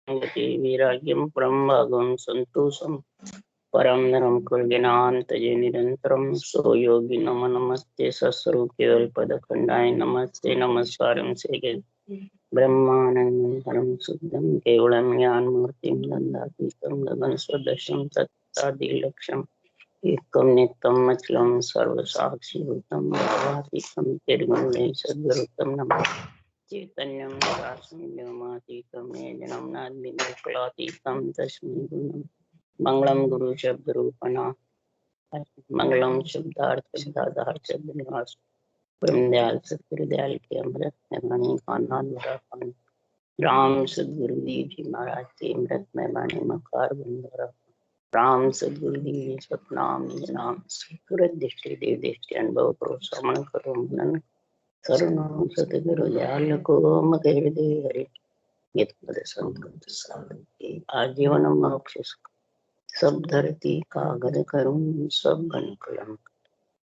वैराग्यं परं भागं संतोषं परम नरम कुलज्ञानतजे निरंतरम सो योगी नमो नमस्ते सस्वरूप केवल पद खंडाय नमस्ते नमस्कारं से ब्रह्मानंदं शुद्धं केवलं ज्ञानमूर्तिं दन्दातीतं गगन सदृशं तत्तादिलक्ष्यम् एकं नित्यं अचलं सर्वसाक्षिभूतं सर्वातीतं निर्गुणं सद्गुरुतं नमः चैतन्यं निरासं निजनं नाद्विमूलातीतं तस्मै गुरुं मंगलम गुरु शब्द रूपणा मंगलम शब्दार्थ शब्दाधार शब्द निवास ब्रह्मदयाल सतगुरुदयाल के अमृत निमानी खाना द्वारा पानी राम सदगुरु देव जी महाराज के अमृत में बाणी मकार बंदरा राम सदगुरु देव जी सतनाम निज नाम सतगुरु दृष्टि देव दृष्टि अनुभव करो श्रवण करो मनन करुणाम सतगुरु दयाल को मगे हृदय हरि नित पद संत साधु आजीवन मोक्ष सब धरती कागज करूं सब बन कलम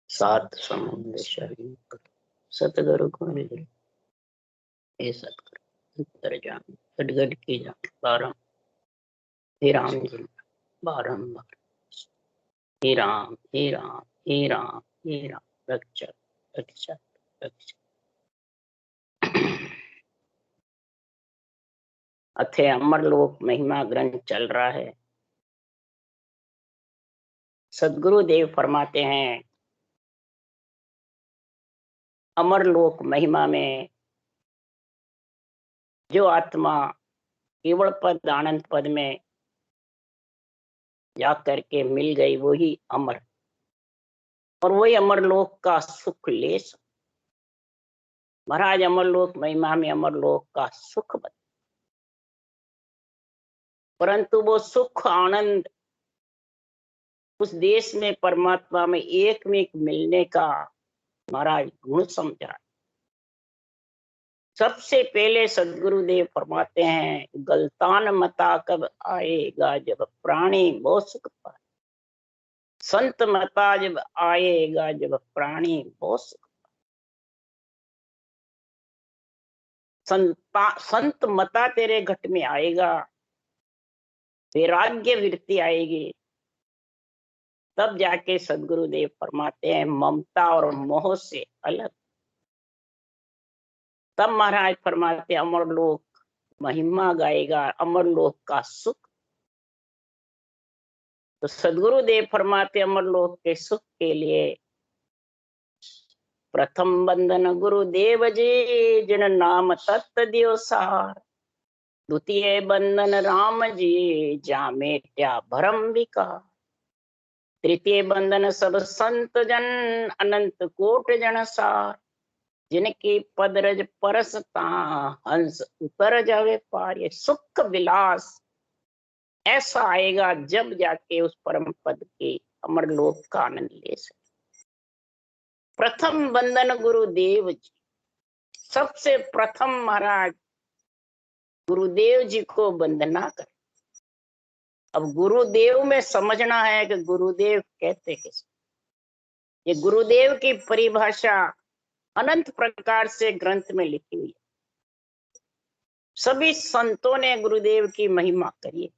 सात समुद्र शरीर सतगुरु को मिले हे सतगुरु उतर जान गदगद की जान बारम हे राम जी बारंबार हे राम हे राम हे राम हे राम रक्षक रक्षक रक्षक। अथे अमरलोक महिमा ग्रंथ चल रहा है। सदगुरु देव फरमाते हैं अमरलोक महिमा में जो आत्मा केवल पद आनंद पद में जा करके मिल गई वही अमर और वही अमरलोक का सुख ले महाराज अमरलोक महिमा में अमरलोक का सुख बता, परंतु वो सुख आनंद उस देश में परमात्मा में एक मिलने का महाराज गुण समझा। सबसे पहले सदगुरुदेव फरमाते हैं गलतान मता कब आएगा जब प्राणी बहुत सुख पाए, संत मता जब आएगा जब प्राणी बहुत सुख पाए। संत मता तेरे घट में आएगा, वैराग्य वृत्ति आएगी, तब जाके सदगुरुदेव फरमाते हैं ममता और मोह से अलग। तब महाराज फरमाते अमरलोक महिमा गाएगा, अमरलोक का सुख। तो सदगुरुदेव फरमाते अमरलोक के सुख के लिए प्रथम बंधन गुरुदेव जी जिन नाम तत्व दियो सार, द्वितीय बंधन राम जी जा मेट्या भरम विकार, तृतीय बंधन सब संत जन अनंत कोट जन सार, जिनकी पदरज परसता हंस उतर जावे पार। ये सुख विलास ऐसा आएगा जब जाके उस परम पद के अमरलोक का आनंद ले सके। प्रथम बंधन गुरुदेव जी, सबसे प्रथम महाराज गुरुदेव जी को वंदना कर। अब गुरुदेव में समझना है कि गुरुदेव कहते किस। ये गुरुदेव की परिभाषा अनंत प्रकार से ग्रंथ में लिखी हुई है। सभी संतों ने गुरुदेव की महिमा करी है,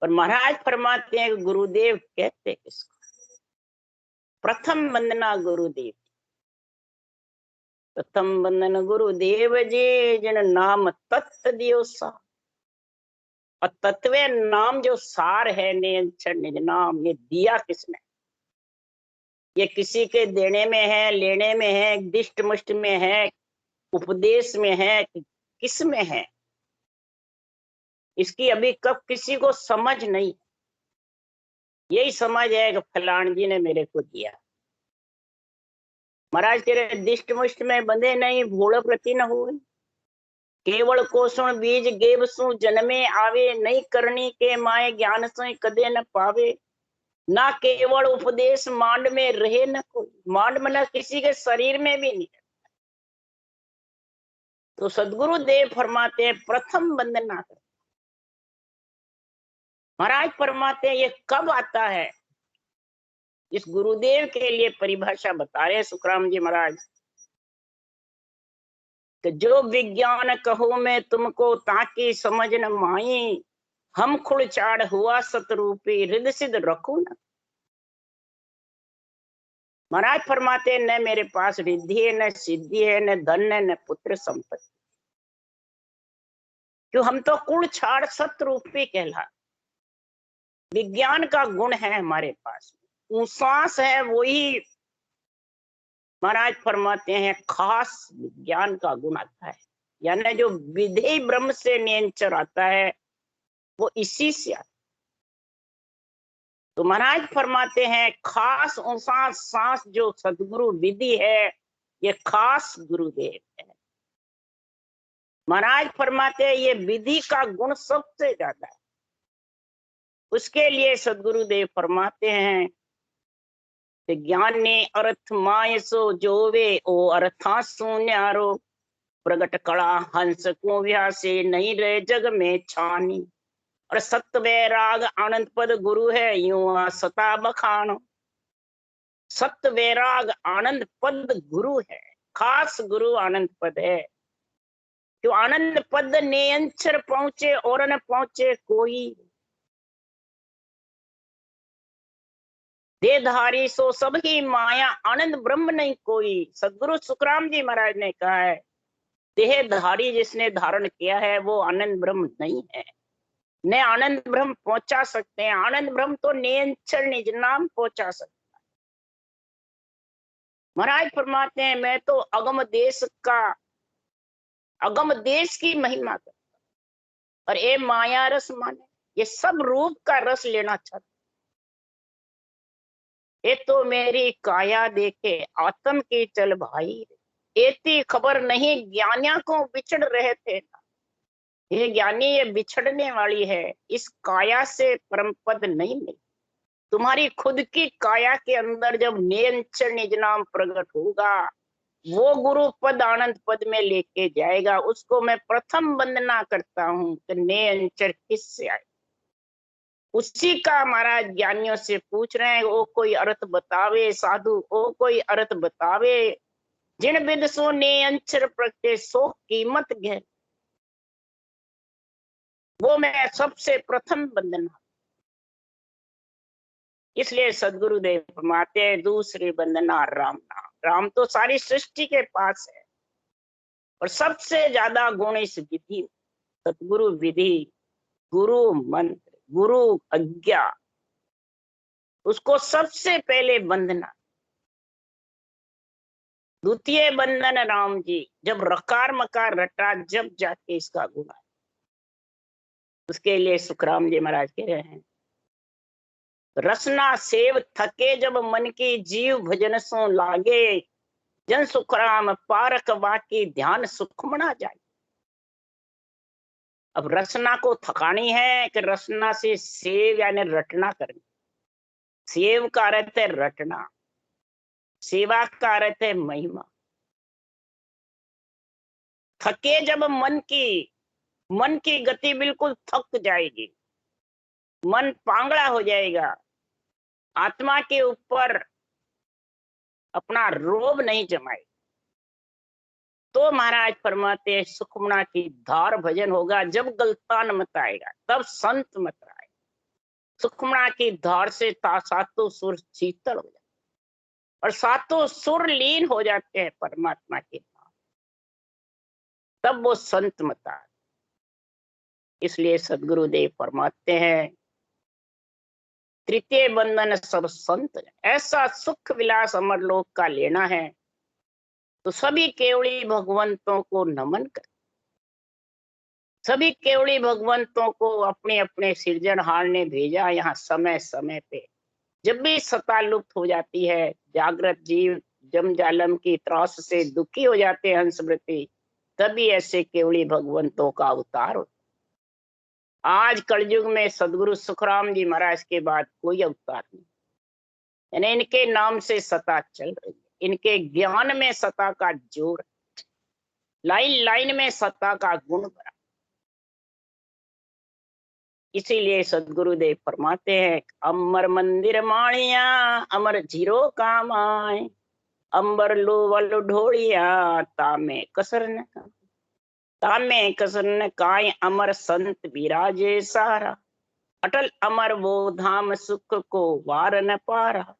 पर महाराज फरमाते हैं कि गुरुदेव कहते किसको। प्रथम वंदना गुरुदेव, प्रथम वंदन गुरुदेव जी जिन नाम तत्व दियो सार। और तत्व नाम जो सार है निज नाम, ये दिया किसने? ये किसी के देने में है, लेने में है, दिष्ट मुष्ट में है, उपदेश में है, किस में है? इसकी अभी कब किसी को समझ नहीं। यही समझ है कि फलान जी ने मेरे को दिया। महाराज तेरे दिष्ट मुष्ट में बंधे नहीं, भूल प्रति न हो। केवल कोसुण बीज गेव सु जन्मे आवे, नहीं करनी के माए ज्ञान से कदे न पावे। ना केवल उपदेश मांड में रहे न कोई, मांड में न किसी के शरीर में भी नहीं। तो सदगुरु देव फरमाते हैं प्रथम वंदना कर। महाराज फरमाते हैं ये कब आता है? इस गुरुदेव के लिए परिभाषा बता रहे सुखराम जी महाराज कि जो विज्ञान कहूँ मैं तुमको ताकि समझ न माई, हम खुड़चाड़ हुआ सतरूपी हृदय सिद्ध रखू न। महाराज फरमाते न मेरे पास रिद्धि है, न सिद्धि है, न धन है, न पुत्र संपत्ति, क्यों हम तो कुड़छाड़ सतरूपी कहला। विज्ञान का गुण है हमारे पास, सांस है वही महाराज फरमाते हैं खास विज्ञान का गुण आता है, यानी जो विधेय ब्रह्म से नियंचर आता है वो इसी से आता है। तो महाराज फरमाते हैं खास सांस, सांस जो सदगुरु विधि है ये खास गुरुदेव है। महाराज फरमाते हैं ये विधि का गुण सबसे ज्यादा है, उसके लिए सदगुरुदेव फरमाते हैं ज्ञान ने अर्थ माय सो जोवे ओ अर्थां सुन्यारो, प्रगट कड़ा हंस को व्यासे नहीं रहे जग में छानी, और सत्य वैराग आनंद पद गुरु है यूं सता बखानो। सत्य वैराग आनंद पद गुरु है, खास गुरु आनंद पद है। क्यों आनंद पद नियंचर पहुंचे और न पहुंचे कोई, देहधारी सो सब ही माया आनंद ब्रह्म नहीं कोई। सदगुरु सुखराम जी महाराज ने कहा है देहधारी जिसने धारण किया है वो आनंद ब्रह्म नहीं है, न आनंद ब्रह्म पहुंचा सकते हैं। आनंद ब्रह्म तो नियंचर निज नाम पहुंचा सकता है। महाराज फरमाते हैं मैं तो अगम देश की महिमा करता, और ये माया रस माने ये सब रूप का रस लेना चाहता। ये तो मेरी काया देखे आत्म की चल भाई, एती खबर नहीं ज्ञानिया को बिछड़ रहे थे ना। ये ज्ञानी ये बिछड़ने वाली है, इस काया से परम पद नहीं मिले। तुम्हारी खुद की काया के अंदर जब नियंचर निज नाम प्रकट होगा वो गुरु पद आनंद पद में लेके जाएगा। उसको मैं प्रथम वंदना करता हूँ कि नियंचर किससे आए, उसी का महाराज ज्ञानियों से पूछ रहे हैं वो कोई अर्थ बतावे साधु, वो कोई अर्थ बतावे जिन विद सो नियंचर प्रगटे सो कीमत गहरी, वो मैं सबसे प्रथम वंदना। इसलिए सदगुरुदेव फरमाते हैं दूसरी वंदना राम नाम। राम तो सारी सृष्टि के पास है और सबसे ज्यादा गुण इस विधि, सतगुरु विधि, गुरु मंत्र, गुरु आज्ञा, उसको सबसे पहले वंदना। द्वितीय बंधन राम जी, जब रकार मकार रटा जब जाके इसका गुण है। उसके लिए सुखराम जी महाराज कह रहे हैं रसना सेव थके जब मन की जीव भजन सो लागे, जन सुखराम पारक बाकी ध्यान सुखमना जाए। अब रसना को थकानी है कि रसना से सेव यानी रटना करनी। सेव का अर्थ है रटना, सेवा का अर्थ है महिमा। थके जब मन की गति बिल्कुल थक जाएगी, मन पांगड़ा हो जाएगा, आत्मा के ऊपर अपना रोब नहीं जमाए, तो महाराज फरमाते सुखमना की धार भजन होगा। जब गलतान मत आएगा तब संत मत आए। सुखमना की धार से सातों सुर शीतल हो जाते और सातों सुर लीन हो जाते हैं परमात्मा के नाम, तब वो संत मत आए। इसलिए सदगुरुदेव फरमाते हैं तृतीय बंधन सब संत। ऐसा सुख विलास अमर लोक का लेना है तो सभी केवड़ी भगवंतों को नमन कर, सभी केवड़ी भगवंतों को अपने अपने सृजनहार ने भेजा यहाँ समय समय पे। जब भी सत्ता लुप्त हो जाती है, जागृत जीव जम जालम की त्रास से दुखी हो जाते हैं हंसवृत्ति, तभी ऐसे केवड़ी भगवंतों का अवतार होता। आज कलयुग में सदगुरु सुखराम जी महाराज के बाद कोई अवतार नहीं, यानी इनके नाम से सत्ता चल रही है, इनके ज्ञान में सत्ता का जोर, लाइन लाइन में सत्ता का गुण भरा। इसीलिए सदगुरुदेव फरमाते हैं अमर मंदिर माणिया अमर जीरो काम आए, अंबर लोवल ढोलिया तामे कसर न तामे कसर न काय अमर संत विराजे सारा अटल अमर वो धाम सुख को वार न पारा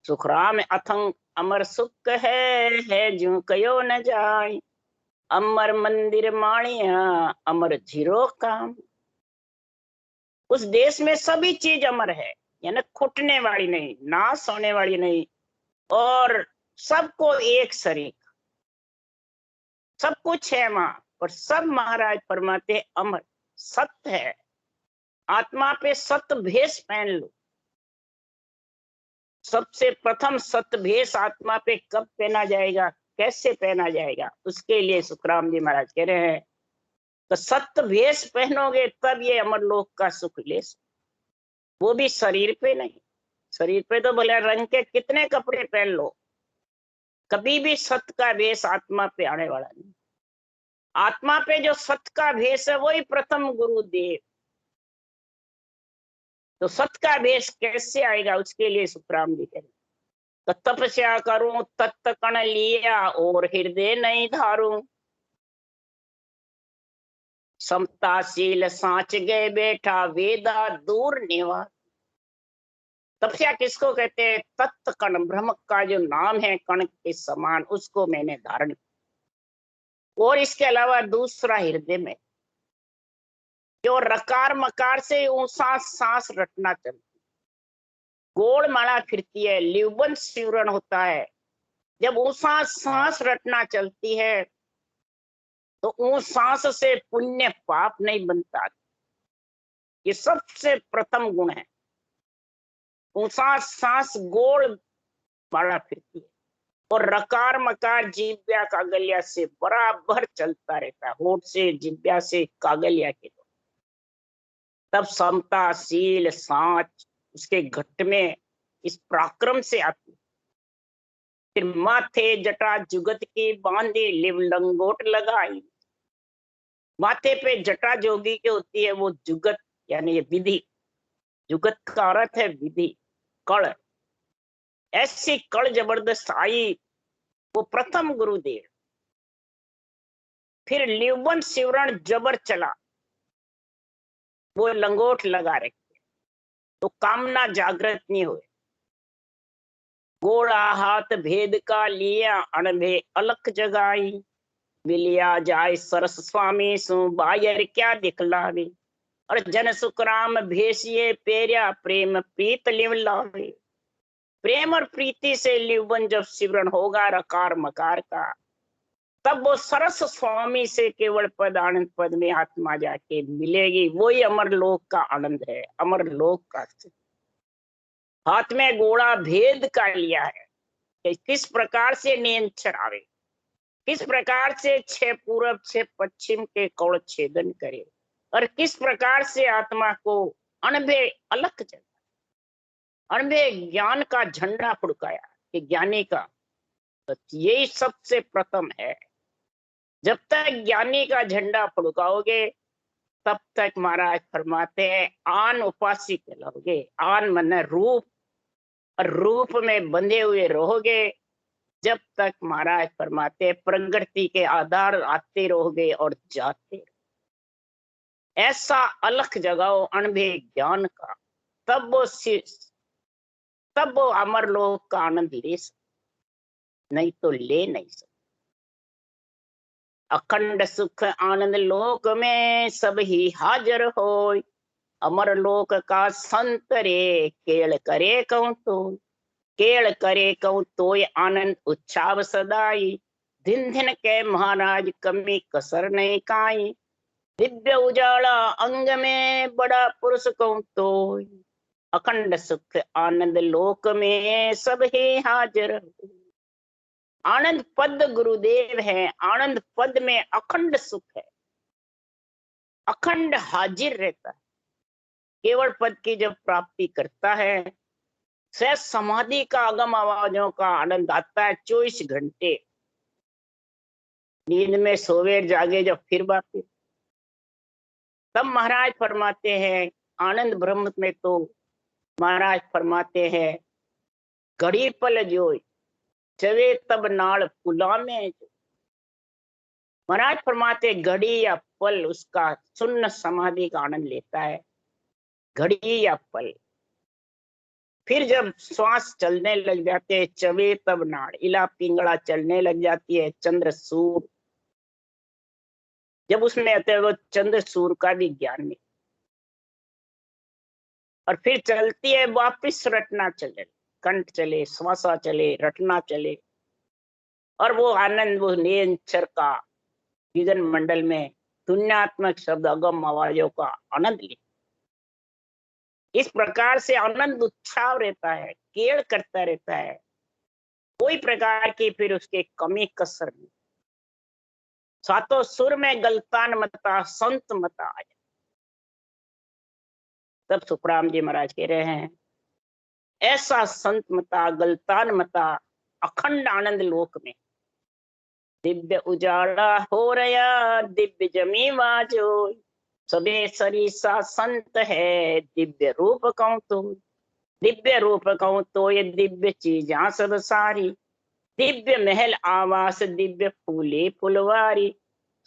सुखराम अथंग अमर सुख है जो कयो न जाय अमर मंदिर माणिया अमर झिरो काम। उस देश में सभी चीज अमर है, यानी खुटने वाली नहीं, नाश होने वाली नहीं, और सबको एक शरीक, सब कुछ है वहां पर सब महाराज फरमाते अमर सत्य है। आत्मा पे सत्य भेष पहन लो। सबसे प्रथम सत्य भेष आत्मा पे कब पहना जाएगा, कैसे पहना जाएगा, उसके लिए सुखराम जी महाराज कह रहे हैं तो सत्य भेष पहनोगे तब ये अमरलोक का सुख ले सकते। वो भी शरीर पे नहीं, शरीर पे तो भले रंग के कितने कपड़े पहन लो, कभी भी सत्य का भेष आत्मा पे आने वाला नहीं। आत्मा पे जो सत्य का भेष है वही प्रथम गुरुदेव। तो सत्य का भेष कैसे आएगा, उसके लिए सुखराम जी कह रहे तो तपस्या करूं तत्त कण लिया और हृदय नहीं धारूं समताशील सांच गए बैठा वेदा दूर निवास। तपस्या किसको कहते हैं, तत्त कण ब्रह्म का जो नाम है कण के समान उसको मैंने धारण किया। और इसके अलावा दूसरा हृदय में जो रकार मकार से ऊंसा सांस रटना चलती, गोल माला फिरती है, लिवबंद सिमरन होता है। जब ऊंसा सांस रटना चलती है तो उस सांस से पुण्य पाप नहीं बनता। ये सबसे प्रथम गुण है। ऊंसा सांस गोल माला फिरती है और रकार मकार जिब्या कागलिया से बराबर चलता रहता है, होठ से जिब्या से कागलिया के दो। तब समता शील सांच उसके घट में इस पराक्रम से आती। फिर माथे जटा जुगत की बांधी लिव लंगोट लगाई। माथे पे जटा जोगी के होती है वो जुगत यानी ये विधि, जुगत का अर्थ है विधि, कड़। ऐसी कड़ जबरदस्त आई वो प्रथम गुरुदेव। फिर लिवबंद सिमरन जबर चला, वो लंगोट लगा रखे तो कामना जागृत नहीं हुए। गोड़ा हाथ भेद का लिया अणभे अलख जगाई मिलिया जाय सरस स्वामी सु बायर क्या दिखलावे और जन सुखराम भेषिए पेरिया प्रेम प्रीत लिव लावे। प्रेम और प्रीति से लिवबंद जब सिमरन होगा रकार मकार का, तब वो सरस स्वामी से केवल पद आनंद पद में आत्मा जाके मिलेगी। वही अमर लोक का आनंद है, अमर लोक का। हाथ में गोड़ा भेद का लिया है कि किस प्रकार से नियंत्रण आवे, किस प्रकार से 6 पूरब 6 पश्चिम के कौड़ छेदन करे और किस प्रकार से आत्मा को अणभे अलख जगा, अणभे ज्ञान का झंडा फुड़काया कि ज्ञानी का, तो यही सबसे प्रथम है। जब तक ज्ञानी का झंडा फुड़काओगे तब तक महाराज फरमाते हैं आन उपासी कहलाओगे। आन मन रूप, और रूप में बंधे हुए रहोगे जब तक महाराज फरमाते प्रगति के आधार आते रहोगे और जाते। ऐसा अलख जगाओ अणभे ज्ञान का, तब वो अमर लोक का आनंद ले सकते, नहीं तो ले नहीं सकते। अखंड सुख आनंद लोक में सब ही हाजिर होय अमर लोक का संत रे केळ करे कहूं तो, केळ करे कहूं तोय आनंद उच्छाव सदाई दिन दिन के महाराज कमी कसर नहीं काई दिव्य उजाला अंग में बड़ा पुरुष कहूं तो। अखंड सुख आनंद लोक में सब ही हाजिर हो। आनंद पद गुरुदेव है, आनंद पद में अखंड सुख है, अखंड हाजिर रहता है। केवल पद की जब प्राप्ति करता है सहज समाधि का अगम आवाजों का आनंद आता है। 24 घंटे नींद में सोवे जागे जब फिर वापिस, तब महाराज फरमाते हैं आनंद ब्रह्म में तो महाराज फरमाते हैं घड़ी पल जोई चवे तब नाड़ पुला में। महाराज फरमाते घड़ी या पल उसका सुन्न समाधि का आनंद लेता है, घड़ी या पल। फिर जब श्वास चलने लग जाते हैं, चवे तब नाड़, इला पिंगला चलने लग जाती है, चंद्र सूर जब उसमें आते हैं वो चंद्र सूर का भी ज्ञान मिले, और फिर चलती है वापिस रटना चले, कंठ चले, श्वासा चले, रटना चले, और वो आनंद वो निरंतर का विगन मंडल में तुण्यात्मक शब्द अगम आवाजों का आनंद ले। इस प्रकार से आनंद उत्साह रहता है, केड़ करता रहता है, कोई प्रकार की फिर उसके कमी कसर नहीं। सातों सुर में गलतान मता संत मता आया। तब सुखराम जी महाराज कह रहे हैं ऐसा संत मता गलतान मता अखंड आनंद लोक में, दिव्य उजाड़ा हो रहा दिव्य जमी वाजो, सबे सरीसा संत है दिव्य रूप कहूं तो, दिव्य रूप कहूं तो ये दिव्य चीजा सब सारी, दिव्य महल आवास दिव्य फूले फुलवारी,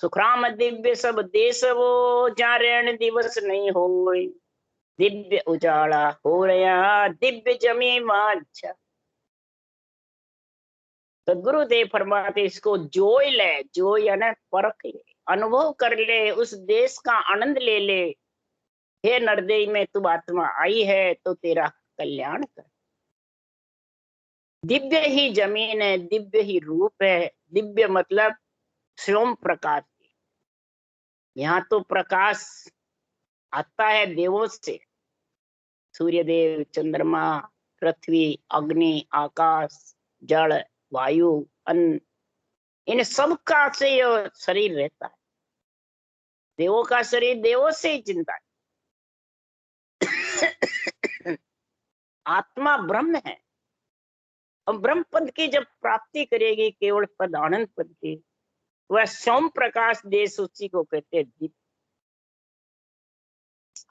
सुखराम दिव्य सब देश वो जहाँ रहन दिवस नहीं हो, दिव्य उजाड़ा हो रहा दिव्य जमी वाजा। तो गुरुदेव फरमाते इसको जोय ले, जोय यानी परख ले, अनुभव कर ले, उस देश का आनंद ले ले। हे नरदेय में तू आत्मा आई है तो तेरा कल्याण कर। दिव्य ही जमीन है, दिव्य ही रूप है। दिव्य मतलब स्वयं प्रकाश। यहाँ तो प्रकाश आता है देवों से, सूर्य देव, चंद्रमा, पृथ्वी, अग्नि, आकाश, जल, वायु, अन्न, इन सब का से यह शरीर रहता है। देवों का शरीर देवों से ही चिंता है। आत्मा ब्रह्म है। और ब्रह्म पद की जब प्राप्ति करेगी, केवल पद आनंद पद की, वह स्वयं प्रकाश देश उसी को कहते हैं दीप।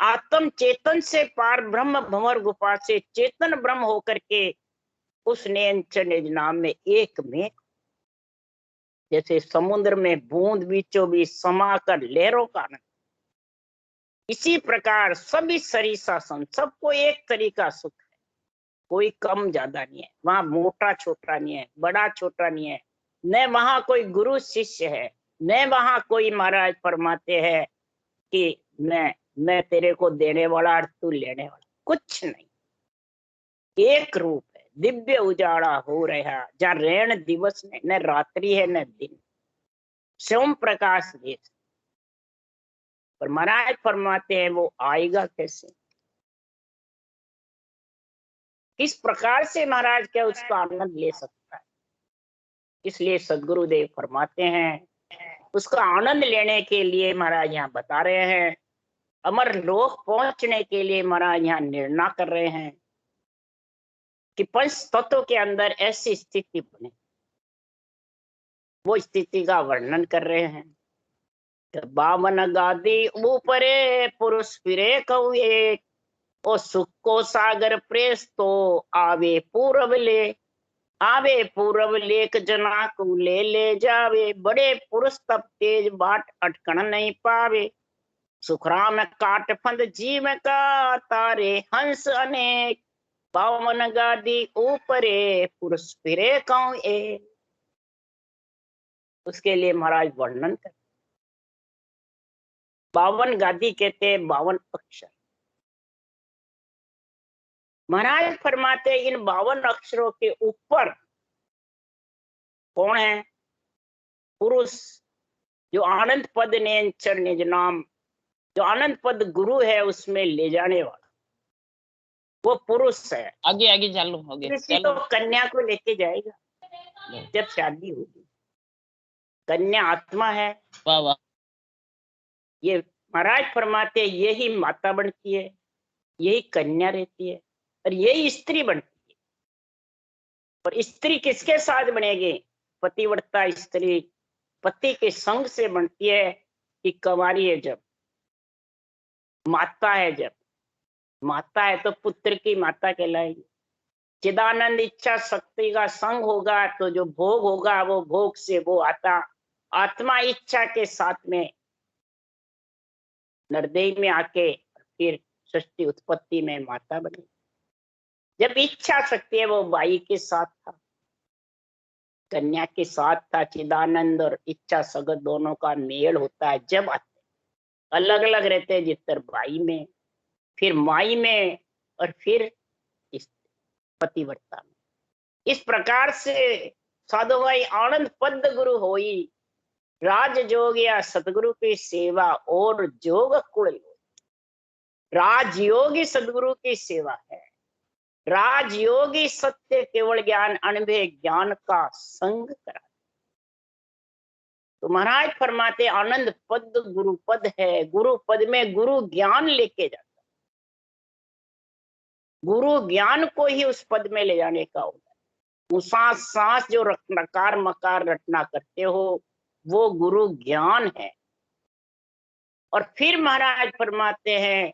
आत्म चेतन से पार ब्रह्म भंवर गुफा से चेतन ब्रह्म होकर के उसने निज नाम में एक में, जैसे समुद्र में बूंद बीचों बीच समाकर लहरों का आनंद, इसी प्रकार सभी सरीसा संत, सबको एक तरीका सुख है, कोई कम ज्यादा नहीं है, वहां मोटा छोटा नहीं है, बड़ा छोटा नहीं है, न वहां कोई गुरु शिष्य है, न वहां कोई महाराज फरमाते हैं कि मैं तेरे को देने वाला और तू लेने वाला, कुछ नहीं। एक रूप है, दिव्य उजाड़ा हो रहा, जहाँ रैन दिवस में न रात्रि है न दिन, स्वयं प्रकाश देश। पर महाराज फरमाते हैं वो आएगा कैसे, किस प्रकार से महाराज क्या उसका आनंद ले सकता है। इसलिए सदगुरुदेव फरमाते हैं उसका आनंद लेने के लिए महाराज यहाँ बता रहे हैं, अमर लोक पहुंचने के लिए महाराज यहाँ निर्णय कर रहे हैं कि पंच तत्व के अंदर ऐसी स्थिति बने। वो स्थिति का वर्णन कर रहे हैं। तो 52 गादी ऊपरे पुरुष फिरे कहू एक, ओ सुख को सागर प्रेस तो आवे पूरब ले, आवे पूरब लेक जना को ले जावे, बड़े पुरुष तब तेज बाट अटकन नहीं पावे, सुखराम काट फंद जीव का तारे हंस अनेक, 52 गादी ऊपरे पुरुष फिरे कहूं एक। उसके लिए महाराज वर्णन कर, 52 गादी कहते हैं 52 अक्षर। महाराज फरमाते इन 52 अक्षरों के ऊपर कौन है, पुरुष, जो आनंद पद ने निज नाम, जो आनंद पद गुरु है उसमें ले जाने वाला वो पुरुष है। आगे आगे चलो, आगे चलो। तो कन्या को लेके जाएगा जब शादी होगी, कन्या आत्मा है। वाह वाह। ये महाराज फरमाते यही माता बनती है, यही कन्या रहती है, और यही स्त्री बनती है। और स्त्री किसके साथ बनेगी, पतिव्रता स्त्री पति के संग से बनती है कि कुंवारी है जब, माता है जब, माता है तो पुत्र की माता कहलाएगी। चिदानंद इच्छा शक्ति का संग होगा तो जो भोग होगा वो भोग से वो आत्मा इच्छा के साथ में नरदेह में आके फिर सृष्टि उत्पत्ति में माता बनी। जब इच्छा शक्ति है वो बाई के साथ था, कन्या के साथ था। चिदानंद और इच्छा सगत दोनों का मेल होता है जब आते, अलग अलग रहते हैं, जितर बाई में, फिर माई में, और फिर इस पतिव्रता में। इस प्रकार से साधु भाई आनंद पद गुरु होई, राज जोग या सतगुरु की सेवा और जोग कुल। राजयोगी सदगुरु की सेवा है, राजयोगी सत्य केवल ज्ञान अनुभव ज्ञान का संग करा। तो महाराज फरमाते आनंद पद गुरु पद है, गुरु पद में गुरु ज्ञान लेके जाता, गुरु ज्ञान को ही उस पद में ले जाने का होता है। सांस सांस जो नकार मकार रटना करते हो वो गुरु ज्ञान है। और फिर महाराज फरमाते हैं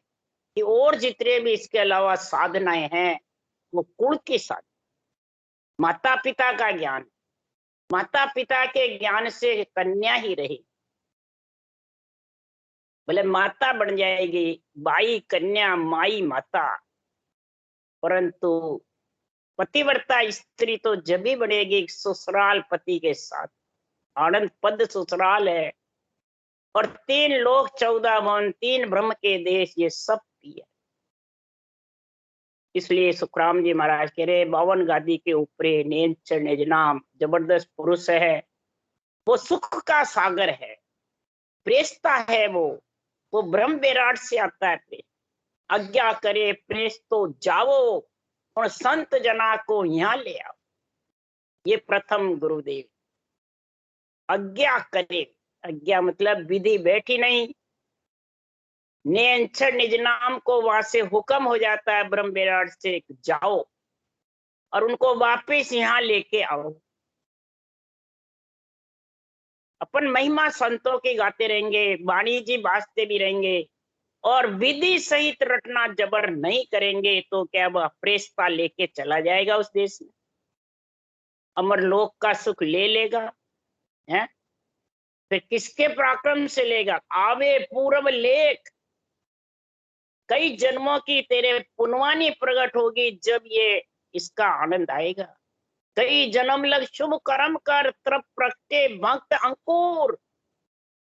कि और जितने भी इसके अलावा साधनाएं हैं वो कुल की साधना, माता पिता का ज्ञान, माता पिता के ज्ञान से कन्या ही रही, भले माता बन जाएगी, बाई कन्या माई माता, परंतु पतिव्रता स्त्री तो जब भी बनेगी ससुराल पति के साथ। आनंद पद ससुराल है, और 3 लोक 14 भवन 3 ब्रह्म के देश, ये सब है। इसलिए सुखराम जी महाराज कह रहे 52 गादी के ऊपरे नेंचर निजनाम, जबरदस्त पुरुष है, वो सुख का सागर है, प्रेषता है वो ब्रह्म विराट से आता है प्रेष। आज्ञा करे प्रेष तो जाओ, और संत जना को यहाँ ले आओ। ये प्रथम गुरुदेव आज्ञा करे, आज्ञा मतलब विधि बैठी नहीं, नेंचर निज नाम को वहां से हुक्म हो जाता है ब्रह्म विराट से, जाओ और उनको वापिस यहाँ लेके आओ। अपन महिमा संतों की गाते रहेंगे, वाणी जी बाजते भी रहेंगे, और विधि सहित रटना जबर नहीं करेंगे तो क्या वह प्रेषता लेके चला जाएगा उस देश में, अमरलोक का सुख ले लेगा है। फिर किसके पराक्रम से लेगा? आवे पूर्व लेख, कई जन्मों की तेरे पुनवानी प्रकट होगी जब ये इसका आनंद आएगा। कई जन्म लग शुभ कर्म कर तृप प्रगटे भक्त अंकुर,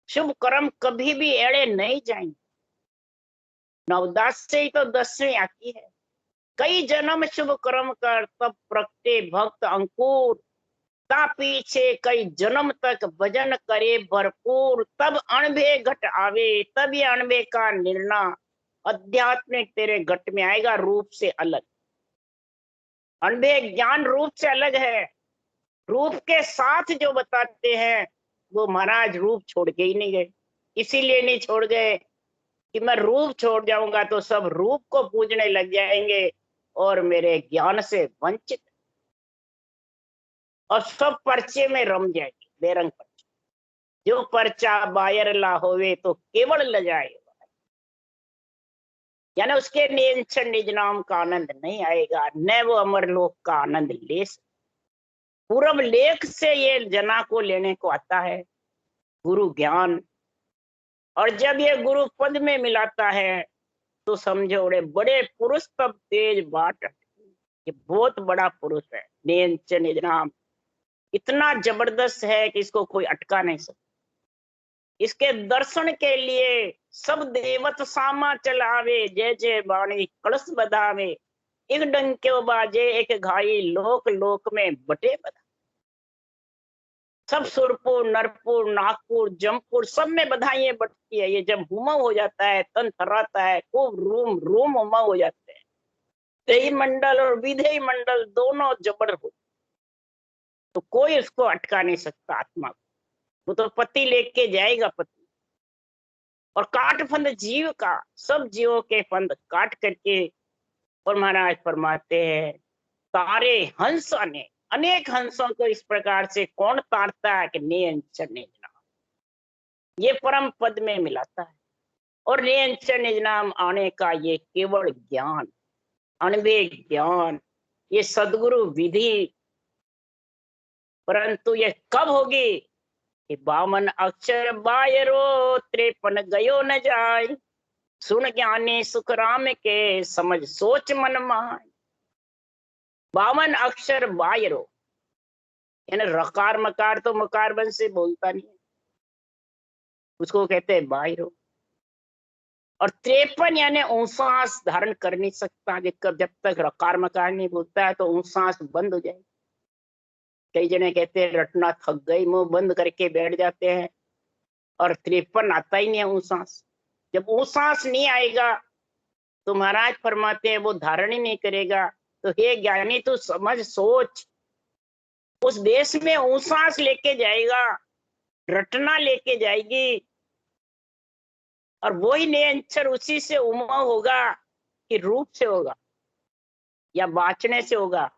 शुभ कर्म कभी भी एड़े नहीं जाएंगे। 9 से ही तो 10वीं आती है। कई जन्म शुभ कर्म कर तब प्रगटे भक्त अंकुर, ता पीछे कई जन्म तक भजन करे भरपूर, तब अणभे घट आवे, तब ये अणभे का निर्णय आध्यात्मिक तेरे घट में आएगा, रूप से अलग। अणभे ज्ञान रूप से अलग है, रूप के साथ जो बताते हैं वो महाराज रूप छोड़ के ही नहीं गए। इसीलिए नहीं छोड़ गए कि मैं रूप छोड़ जाऊंगा तो सब रूप को पूजने लग जाएंगे और मेरे ज्ञान से वंचित, और सब पर्चे में रम जाएंगे, बेरंग पर्चे। जो पर्चा बायर ला होवे तो केवल ल जाए, यानी उसके नियंत्रण निज नाम का आनंद नहीं आएगा, न वो अमरलोक का आनंद ले सकता। पूर्व लेख से ये जना को लेने को आता है गुरु ज्ञान, और जब ये गुरु पद में मिलाता है तो समझो बड़े पुरुष तब तेज बाट, ये बहुत बड़ा पुरुष है। नियंत्रण निज नाम इतना जबरदस्त है कि इसको कोई अटका नहीं सकता। इसके दर्शन के लिए सब देवत सामा चलावे, जय जय बाणी कलश बधावे, एक डंके बाजे एक घाई, लोक लोक में बटे बधा। सब सुरपुर नरपुर नागपुर जमपुर सब में बधाइयां बटती है। ये जब हुमा हो जाता है, तन थर्राता है, खूब रूम रूम हुमा हो जाते हैं। देही मंडल और विधेय मंडल दोनों जबर हो, तो कोई उसको अटका नहीं सकता आत्मा को। वो तो पति लेके जाएगा पति। और काट फंद जीव का, सब जीवों के फंद काट करके, और महाराज फरमाते हैं तारे हंस ने, अनेक हंसों को इस प्रकार से कौन तारता है कि नियंत्रण निज नाम, ये परम पद में मिलाता है। और नियंत्रण निज नाम आने का ये केवल ज्ञान, अनवे ज्ञान, ये सदगुरु विधि, परंतु ये कब होगी कि 52 अक्षर बायरो 53 गयो न जाए, सुन ज्ञानी सुख राम के समझ सोच मन माय। 52 अक्षर बायरो यानी रकार मकार तो मकार बन से बोलता नहीं है, उसको कहते हैं बायरो। और 53 यानी ऊंसास धारण कर नहीं सकता, जब तक रकार मकार नहीं बोलता है तो ऊंसास बंद हो जाए। कई जने कहते हैं रटना थक गई, मुंह बंद करके बैठ जाते हैं, और 53 आता ही नहीं है ऊंसास। जब ऊंसास नहीं आएगा तो महाराज फरमाते हैं वो धारण ही नहीं करेगा। तो हे ज्ञानी तू समझ सोच, उस देश में ऊंसास लेके जाएगा, रटना लेके जाएगी, और वही निरंतर उसी से उमा होगा कि रूप से होगा या बाँचने से होगा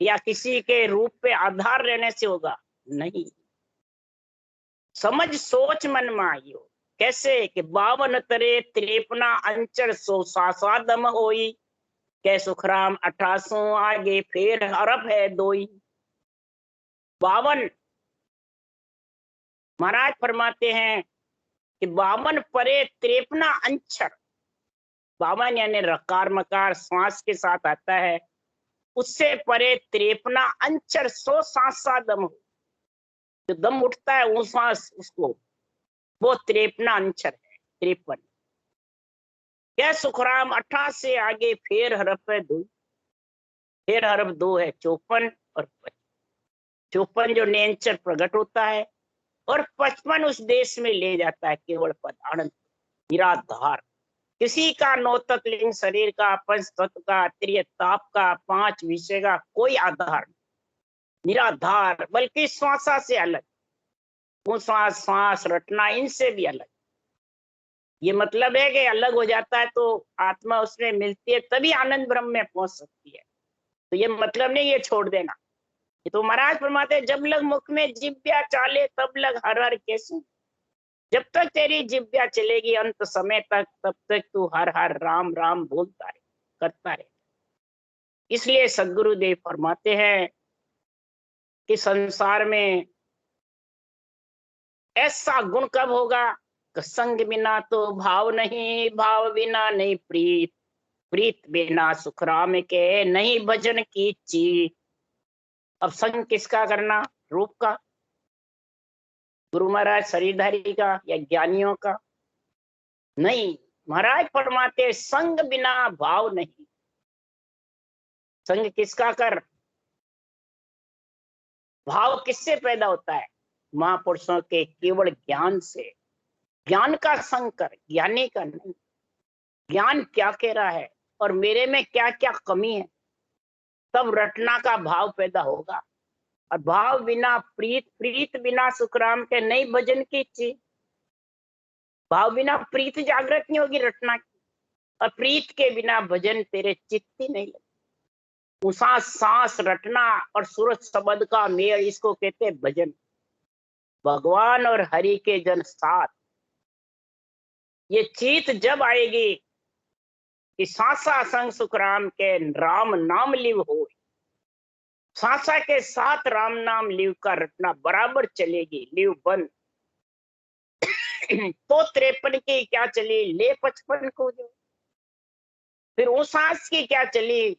या किसी के रूप पे आधार रहने से होगा, नहीं। समझ सोच मन मायो, कैसे कि 52 तरे 53 अंचर 100 दम होई, कै सुखराम 88 आगे फेर हरफ है दोई। 52 महाराज फरमाते हैं कि 52 परे 53 अंचर, 52 यानी रकार मकार श्वास के साथ आता है, उससे परे 53 अंचर 100 दम हो, जो दम उठता है वो श्वास, उसको वो 53 अंचर है, 53। क्या सुखराम 88 से आगे फेर हरफ है दो, फेर हरफ 2 है 54 और 54 जो नेंचर प्रकट होता है, और 55 उस देश में ले जाता है केवल पद आनंद निराधार। किसी का नौतक लिंग शरीर का पंच तत्व का त्रिय ताप का 5 विषय का कोई आधार निराधार, बल्कि श्वासा से अलग, वो श्वास श्वास रटना इनसे भी अलग। ये मतलब है कि अलग हो जाता है तो आत्मा उसमें मिलती है, तभी आनंद ब्रह्म में पहुंच सकती है। तो ये मतलब नहीं ये छोड़ देना। ये तो महाराज फरमाते हैं जब लग मुख में जिब्या चाले तब लग हर हर कैसे, जब तक तेरी जिब्या चलेगी अंत समय तक, तब तक तू हर हर राम राम बोलता रहे, करता रहे। इसलिए सदगुरुदेव फरमाते हैं कि संसार में ऐसा गुण कब होगा कि संग बिना तो भाव नहीं, भाव बिना नहीं प्रीत, प्रीत बिना सुखराम के नहीं भजन की चीत। अब संग किसका करना? रूप का, गुरु महाराज शरीरधारी का या ज्ञानियों का? नहीं, महाराज फरमाते संग बिना भाव नहीं। संग किसका कर? भाव किससे पैदा होता है? महापुरुषों के केवल ज्ञान से। ज्ञान का संग कर, ज्ञानी का नहीं। ज्ञान क्या कह रहा है और मेरे में क्या क्या कमी है, तब रटना का भाव पैदा होगा। और भाव बिना प्रीत, प्रीत बिना सुखराम के नहीं भजन की चीज। भाव बिना प्रीत जागृत नहीं होगी रटना की, और प्रीत के बिना भजन तेरे चित्त ही नहीं लगे। उसा सांस रटना और सूरज शब्द का मेल, इसको कहते हैं भजन। भगवान और हरि के जन साथ, ये चीत जब आएगी कि सांसा संग सुखराम के राम नाम लिव हो, सांसा के साथ राम नाम लिव का रटना बराबर चलेगी, लिव बंद। तो 53 की क्या चली, ले 55 को जो, फिर उस सांस की क्या चली,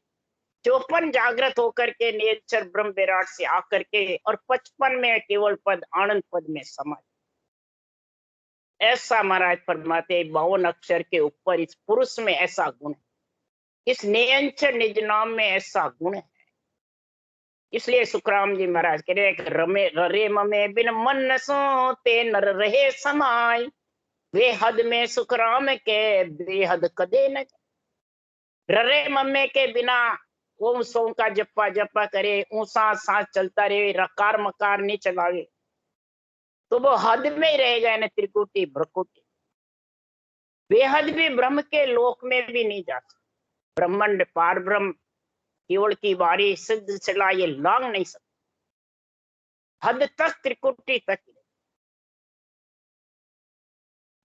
54 जागृत होकर के निरंतर ब्रह्म विराट से आकर के, और 55 में केवल पद आनंद पद में समा। ऐसा महाराज फरमाते 52 अक्षर के ऊपर इस पुरुष में ऐसा गुण है, इस निरंतर निज नाम में ऐसा गुण है। इसलिए सुखराम जी महाराज कह रहे रमे रे ममे बिन मन न सो ते नर रहे समाय, वे हद में सुखराम के बेहद कदे न। ररे मम्मे के बिना ओम सोम का जप्पा जप्पा करे, ऊंसा सांस चलता रहे, रकार मकार नहीं चलावे, तो वो हद में ही रहेगा, यानी त्रिकुटी भ्रकुटी। बेहद भी ब्रह्म के लोक में भी नहीं जा सकता। ब्रह्मांड पार ब्रह्म केवल की बारी सिद्ध चला ये लांग नहीं सकता, हद तक त्रिकुटी तक।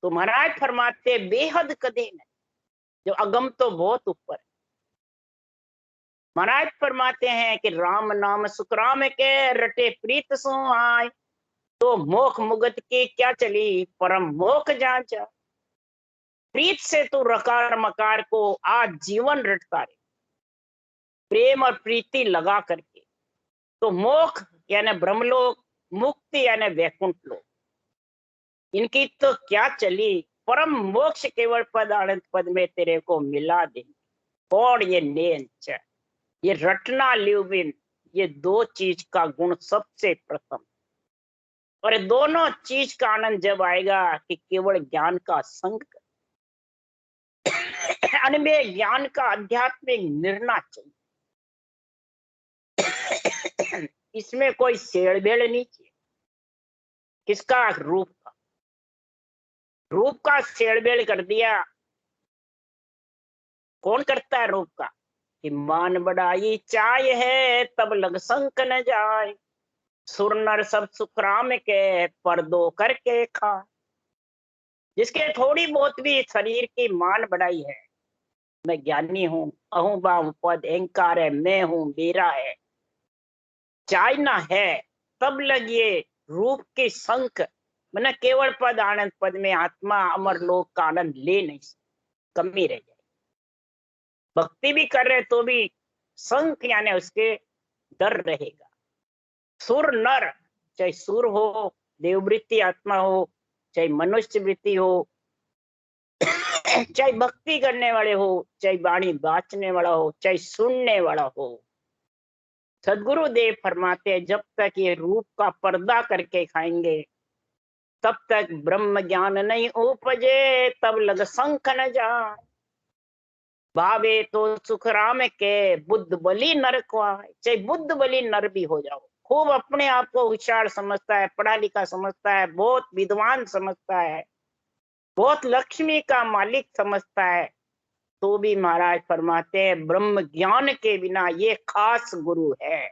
तो महाराज फरमाते बेहद कदे न, जो अगम तो बहुत ऊपर है। महाराज फरमाते हैं कि राम नाम सुखराम के रटे प्रीत सो आय, तो मोख मुगत की क्या चली परम मोख जांचा। प्रीत से तू रकार मकार को आज जीवन रटता रहे, प्रेम और प्रीति लगा करके, तो मोख यानी ब्रह्मलोक, मुक्ति यानी वैकुंठ लोक, इनकी तो क्या चली, परम मोक्ष केवल पद आनंद पद में तेरे को मिला दे। कौन ये नेंच, ये रटना लिविन, ये दो चीज का गुण सबसे प्रथम। और दोनों चीज का आनंद जब आएगा कि केवल ज्ञान का संग, अनमेय ज्ञान का आध्यात्मिक निर्णय चाहिए। इसमें कोई सेड़बेड़ नहीं चाहिए। किसका? रूप का। रूप का सेड़बेड़ कर दिया, कौन करता है रूप का? कि मान बढ़ाई चाय है तब लग संक न जाए, सुर नर सब सुखराम के पर दो करके खा। जिसके थोड़ी बहुत भी शरीर की मान बढ़ाई है, मैं ज्ञानी हूँ, अहूँ बाहू पद अहंकार है, मैं हूँ मेरा है, चाहना है, तब लगिए रूप के संक, मैंने केवल पद आनंद पद में आत्मा अमर लोक का आनंद ले नहीं सकती, कमी रह जाए। भक्ति भी कर रहे तो भी संक यानी उसके डर रहेगा। सुर नर, चाहे सुर हो, देववृत्ति आत्मा हो, चाहे मनुष्य वृत्ति हो, चाहे भक्ति करने वाले हो, चाहे वाणी बाचने वाला हो, चाहे सुनने वाला हो, सदगुरु देव फरमाते हैं जब तक ये रूप का पर्दा करके खाएंगे तब तक ब्रह्म ज्ञान नहीं उपजे, तब लग संख न जाए। भावे तो सुखराम के बुद्ध बलि नर को आए, चाहे बुद्ध बलि नर भी हो जाओ, खूब अपने आप को होशियार समझता है, पढ़ा लिखा समझता है, बहुत विद्वान समझता है, बहुत लक्ष्मी का मालिक समझता है, तो भी महाराज फरमाते हैं ब्रह्म ज्ञान के बिना ये खास गुरु है।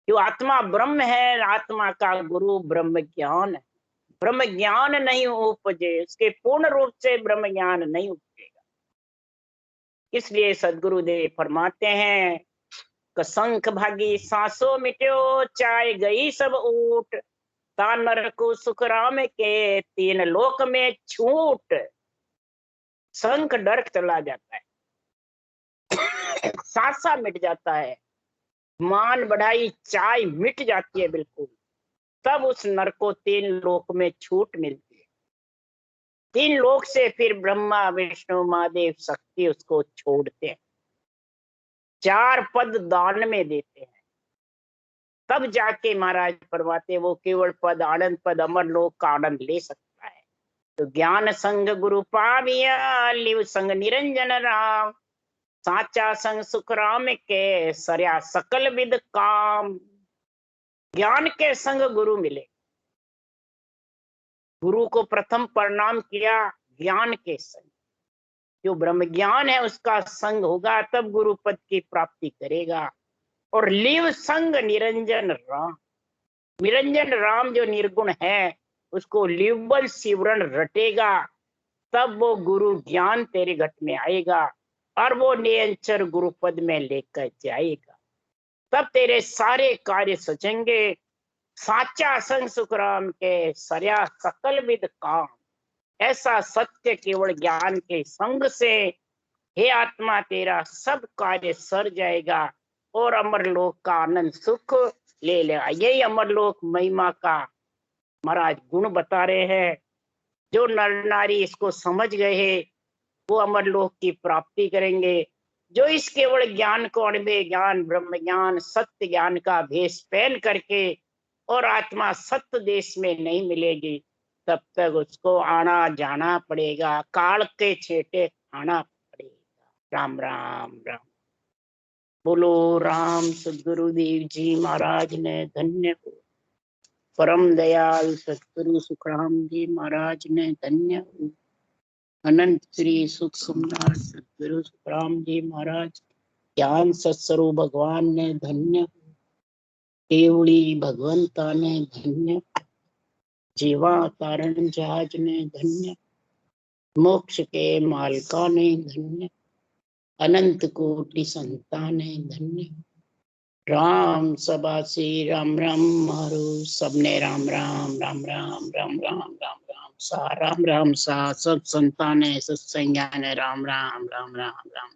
जो आत्मा ब्रह्म है, आत्मा का गुरु ब्रह्म ज्ञान है। ब्रह्म ज्ञान नहीं उपजे, उसके पूर्ण रूप से ब्रह्म ज्ञान नहीं उपजेगा। इसलिए सदगुरु देव फरमाते हैं कसंख भागी सांसों मिट्यो, चाय गई सब ऊट, ता नर को सुखराम के तीन लोक में छूट। संख डर चला जाता है, सांसा मिट जाता है, मान बढ़ाई चाय मिट जाती है बिल्कुल, तब उस नर को तीन लोक में छूट मिलती है। तीन लोक से फिर ब्रह्मा विष्णु महादेव शक्ति उसको छोड़ते हैं, चार पद दान में देते हैं, तब जाके महाराज फरमाते वो केवल पद आनंद पद अमर लोक का आनंद ले सकता है। तो ज्ञान संग गुरु पाविया, लिव संग निरंजन राम, साचा संग सुख राम के सरया सकल विद काम। ज्ञान के संग गुरु मिले, गुरु को प्रथम प्रणाम किया ज्ञान के संग, जो ब्रह्म ज्ञान है उसका संग होगा तब गुरु पद की प्राप्ति करेगा। और लिव संग निरंजन राम, निरंजन राम जो निर्गुण है उसको लिवबल सिवरण रटेगा, तब वो गुरु ज्ञान तेरे घट में आएगा और वो निरंतर गुरु पद में लेकर जाएगा, तब तेरे सारे कार्य सचेंगे। साचा संग सुखराम के सरया सकल विद काम, ऐसा सत्य केवल ज्ञान के संग से हे आत्मा तेरा सब कार्य सर जाएगा और अमरलोक का आनंद सुख ले लेगा। यही अमरलोक महिमा का महाराज गुण बता रहे हैं। जो नर नारी इसको समझ गए हैं वो अमरलोक की प्राप्ति करेंगे। जो इस केवल ज्ञान को अणुमेय ज्ञान ब्रह्म ज्ञान सत्य ज्ञान का भेष पहन करके और आत्मा सत्य देश में नहीं मिलेगी, तब तक उसको आना जाना पड़ेगा, काल के छेटे खाना पड़ेगा। राम राम राम। बोलो राम सदगुरुदेव जी महाराज ने धन्य हो, परम दयाल सतगुरु सुखराम जी महाराज ने धन्य हो, अनंत श्री सुख सुमनाथ सतगुरु सुखराम जी महाराज ज्ञान सत्स्वरूप भगवान ने धन्य हो, केवड़ी भगवंता ने धन्य, जीवा तारण जहाज ने धन्य, मोक्ष के मालका ने धन्य, अनंत कोटि संतान धन्य। राम सभा से राम राम मारो, सबने राम राम राम राम राम राम राम राम सा, राम राम सा, सब संतान सत्संज्ञान राम राम राम राम राम।